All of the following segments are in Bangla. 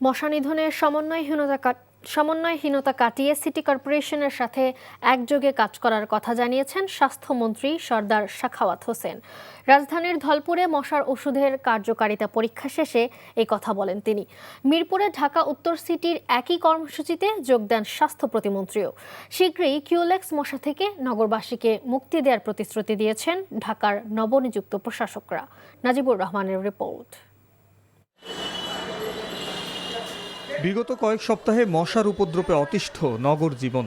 মশা নিধনের সমন্বয়হীনতা কাটিয়ে সিটি কর্পোরেশনের সাথে একযোগে কাজ করার কথা জানিয়েছেন স্বাস্থ্যমন্ত্রী সরদার সাখাওয়াত হোসেন। রাজধানীর ধলপুরে মশার ওষুধের কার্যকারিতা পরীক্ষা শেষে এই কথা বলেন তিনি। মিরপুরে ঢাকা উত্তর সিটির একই কর্মসূচিতে যোগ দেন স্বাস্থ্য প্রতিমন্ত্রীও। শীঘ্রই কিউলেক্স মশা থেকে নগরবাসীকে মুক্তি দেওয়ার প্রতিশ্রুতি দিয়েছেন ঢাকার নবনিযুক্ত প্রশাসকরা। নাজিবুর রহমানের রিপোর্ট। বিগত কয়েক সপ্তাহে মশার উপদ্রবে অতিষ্ঠ নগর জীবন।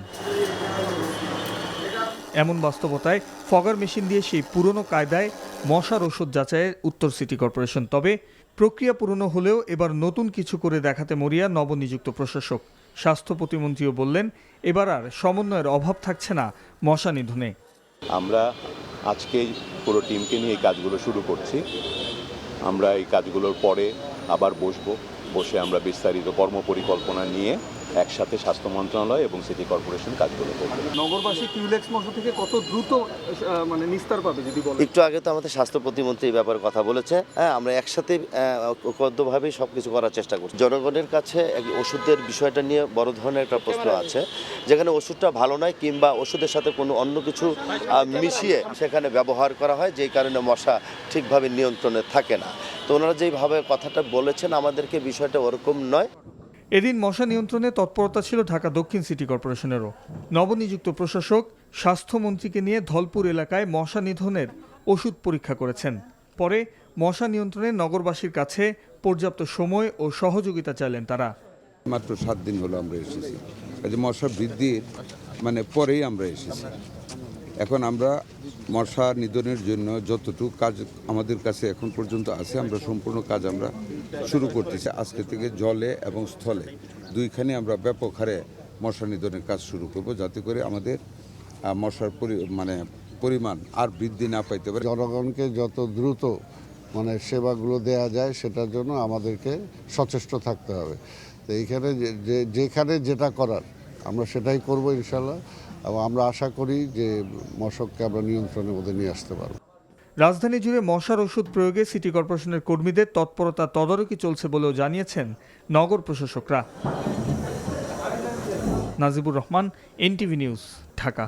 এমন বাস্তবতায় ফগার মেশিন দিয়ে সেই পুরনো কায়দায় মশার ওষুধ যাচাইয়ের উত্তর সিটি কর্পোরেশন। তবে প্রক্রিয়া পুরনো হলেও এবার নতুন কিছু করে দেখাতে মরিয়া নবনিযুক্ত প্রশাসক। স্বাস্থ্য প্রতিমন্ত্রীও বললেন, এবার আর সমন্বয়ের অভাব থাকছে না মশা নিধনে। আমরা আজকে পুরো টিমকে নিয়ে এই কাজগুলো শুরু করছি। আমরা এই কাজগুলোর পরে আবার বসে আমরা বিস্তারিত কর্মপরিকল্পনা নিয়ে একসাথে স্বাস্থ্য মন্ত্রণালয় এবং সিটি কর্পোরেশন কাজগুলো করবে। নগরবাসী কিউলেক্স মশা থেকে কত দ্রুত নিস্তার পাবে যদি বলেন? একটু আগে তো আমাদের স্বাস্থ্য প্রতিমন্ত্রী এই ব্যাপারে কথা বলেছে। আমরা একসাথে ঐক্যবদ্ধভাবেই সবকিছু করার চেষ্টা করছি। জনগণের কাছে ওষুধের বিষয়টা নিয়ে বড় ধরনের একটা প্রশ্ন আছে, যেখানে ওষুধটা ভালো নয় কিংবা ওষুধের সাথে কোনো অন্য কিছু মিশিয়ে সেখানে ব্যবহার করা হয়, যেই কারণে মশা ঠিকভাবে নিয়ন্ত্রণে থাকে না। তো ওনারা যেইভাবে কথাটা বলেছেন আমাদেরকে, বিষয়টা ওরকম নয়। এদিন মশা নিয়ন্ত্রণে তৎপরতা ছিল ঢাকা দক্ষিণ সিটি কর্পোরেশনেরও। নবনিযুক্ত প্রশাসক স্বাস্থ্যমন্ত্রীকে নিয়ে ধলপুর এলাকায় মশা নিধনের ওষুধ পরীক্ষা করেছেন। পরে মশা নিয়ন্ত্রণে নগরবাসীর কাছে পর্যাপ্ত সময় ও সহযোগিতা চাইলেন তারা। মাত্র 7 দিন হলো আমরা এসেছি, কাজে মশা বৃদ্ধির পরেই আমরা এসেছি। এখন আমরা মশা নিধনের জন্য যতটুকু কাজ আমাদের কাছে এখন পর্যন্ত আছে, আমরা সম্পূর্ণ কাজ আমরা শুরু করতেছি। আজকে থেকে জলে এবং স্থলে দুইখানে আমরা ব্যাপক হারে মশা নিধনের কাজ শুরু করব, যাতে করে আমাদের মশার পরিমাণ আর বৃদ্ধি না পাইতে পারে। জনগণকে যত দ্রুত সেবাগুলো দেয়া যায় সেটার জন্য আমাদেরকে সচেষ্ট থাকতে হবে। তো এইখানে যেখানে যেটা করার আমরা সেটাই করব ইনশাল্লাহ, এবং আমরা আশা করি যে মশককে আমরা নিয়ন্ত্রণের মধ্যে নিয়ে আসতে পারব। রাজধানী জুড়ে মশার ওষুধ প্রয়োগে সিটি কর্পোরেশনের কর্মীদের তৎপরতা তদারকি চলছে বলেও জানিয়েছেন নগর প্রশাসকরা। Najibur Rahman, NTV news, Dhaka.